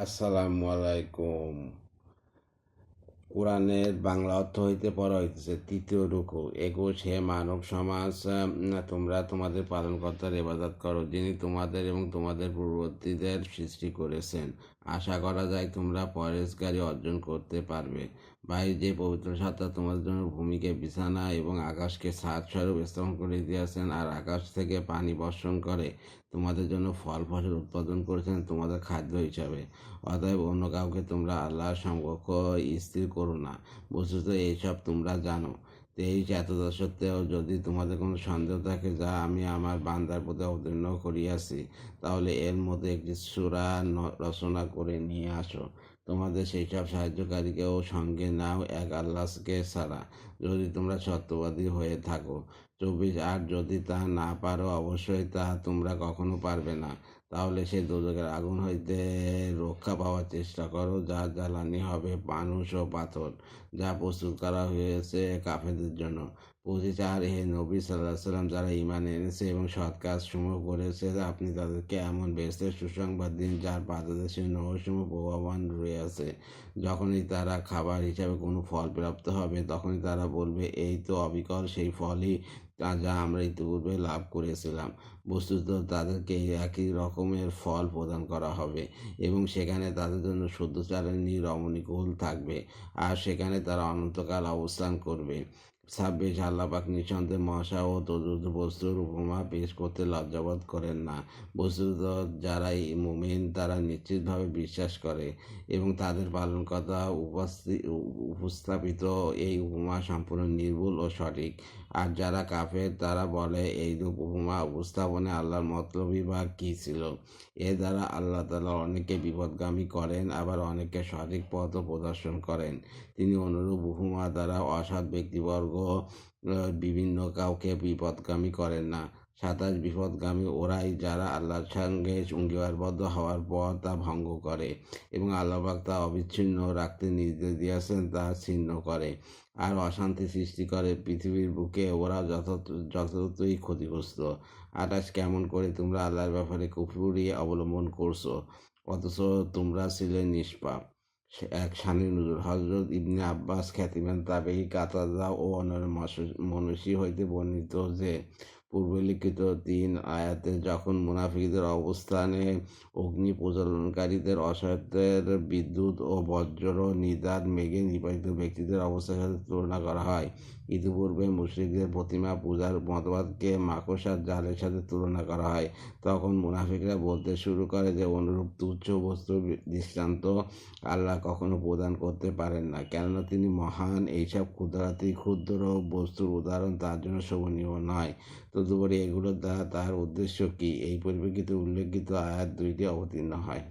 আসসালামু আলাইকুম। কোরআনের বাংলা অর্থ হইতে পড়া হইতেছে তৃতীয় রুকু। ২১ হে মানব সমাজ, তোমরা তোমাদের পালনকর্তার ইবাদত করো, যিনি তোমাদের এবং তোমাদের পূর্ববর্তীদের সৃষ্টি করেছেন। আশা করা যায় তোমরা পরহেজগারি অর্জন করতে পারবে। ভাই, যে পবিত্র সত্তা তোমাদের জন্য ভূমিকে বিছানা এবং আকাশকে ছাদ স্বরূপ স্থাপন করে দিয়েছেন, আর আকাশ থেকে পানি বর্ষণ করে তোমাদের জন্য ফল ফসল উৎপাদন করেছেন তোমাদের খাদ্য হিসাবে। অতএব অন্য কাউকে তোমরা আল্লাহর সমকক্ষ স্থির করো না। বস্তুত এইসব তোমরা জানো। এই এতদা সত্ত্বেও যদি তোমাদের কোনো সন্দেহ থাকে যা আমি আমার বান্দার প্রতি অবতীর্ণ করিয়াছি, তাহলে এর মধ্যে একটি সূরা রচনা করে নিয়ে আসো। তোমাদের সেই সব সাহায্যকারীকেও সঙ্গে নাও এক আল্লাহকে ছাড়া, যদি তোমরা সত্যবাদী হয়ে থাকো। ২৪ আর যদি তা না পারো, অবশ্যই তা তোমরা কখনো পারবে না, তাহলে সেই দোজখের আগুন হইতে রক্ষা পাওয়ার চেষ্টা করো, যার জ্বালানি হবে মানুষ ও পাথর, যা প্রস্তুত করা হয়েছে কাফেরদের জন্য। ২৫ আর হে নবী সাল্লাহ সাল্লাম, যারা ঈমান এনেছে এবং সৎ কাজ সমূহ করেছে, আপনি তাদেরকে এমন বেহেশতের সুসংবাদ দিন যার পাদদেশে নহরসমূহ প্রবাহমান রয়েছে। যখনই তারা খাবার হিসাবে কোনো ফল প্রাপ্ত হবে, তখনই তারা বলবে, এই তো অবিকল সেই ফলই যা আমরা ইতিপূর্বে লাভ করেছিলাম। বস্তুত তাদেরকে একই রকমের ফল প্রদান করা হবে এবং সেখানে তাদের জন্য শুদ্ধচারণী রমণীকুল থাকবে, আর সেখানে তারা অনন্তকাল অবস্থান করবে। ২৬ আল্লাহ পাক নিঃসন্দেহে মশা ও তজুজ বস্তুর উপমা পেশ করতে লজ্জাবোধ করেন না। বস্তুত যারা মুমিন তারা নিশ্চিতভাবে বিশ্বাস করে এবং তাদের পালনকর্তা উপস্থাপিত এই উপমা সম্পূর্ণ নির্ভুল ও সঠিক। আর যারা কাফের তারা বলে, এইরূপ উপমা উপস্থাপনে আল্লাহর মতলবই বা কী ছিল। এ দ্বারা আল্লাহ তাআলা অনেককে বিপথগামী করেন, আবার অনেককে সঠিক পথ প্রদর্শন করেন। তিনি অনুরূপ উপমা দ্বারা অসৎ ব্যক্তিবর্গ বিভিন্ন কাউকে বিপথগামী করেন না। ২৭ বিপথগামী ওরাই যারা আল্লাহর সঙ্গে অঙ্গীকারবদ্ধ হওয়ার পর তা ভঙ্গ করে এবং আল্লাহ পাক তা অবিচ্ছিন্ন রাখতে নির্দেশ দিয়েছেন তা ছিন্ন করে আর অশান্তি সৃষ্টি করে। পৃথিবীর বুকে ওরা যথাযথই ক্ষতিগ্রস্ত। ২৮ কেমন করে তোমরা আল্লাহর ব্যাপারে কুফরি অবলম্বন করছো, অথচ তোমরা ছিলে নিষ্পাপ। এক শানি নজরুল। হজরত ইবনে আব্বাস খ্যাতিমান তাবেঈ কাতাদা ও অন্যান্য মনীষী হইতে বর্ণিত যে, পূর্বে লিখিত ৩ আয়াতে যখন মুনাফিকদের অবস্থানে অগ্নি প্রজ্বলনকারীদের, অসহায়দের, বিদ্যুৎ ও বজ্র নিদান মেঘে নিপাতিত ব্যক্তিদের অবস্থার সাথে তুলনা করা হয়, ইতিপূর্বে মুশরিকদের প্রতিমা পূজার মতবাদকে মাকড়সার জালের সাথে তুলনা করা হয়, তখন মুনাফিকরা বলতে শুরু করে যে অনুরূপ তুচ্ছ বস্তুর দৃষ্টান্ত আল্লাহ কখনো প্রদান করতে পারেন না, কেননা তিনি মহান। এইসব ক্ষুদ্রাতি ক্ষুদ্র বস্তুর উদাহরণ তার জন্য শোভনীয় নয়। তদুপরি এগুলোর দ্বারা তার উদ্দেশ্য কি, এই পরিপ্রেক্ষিতে উল্লেখিত আয়াত ২টি অবতীর্ণ হয়।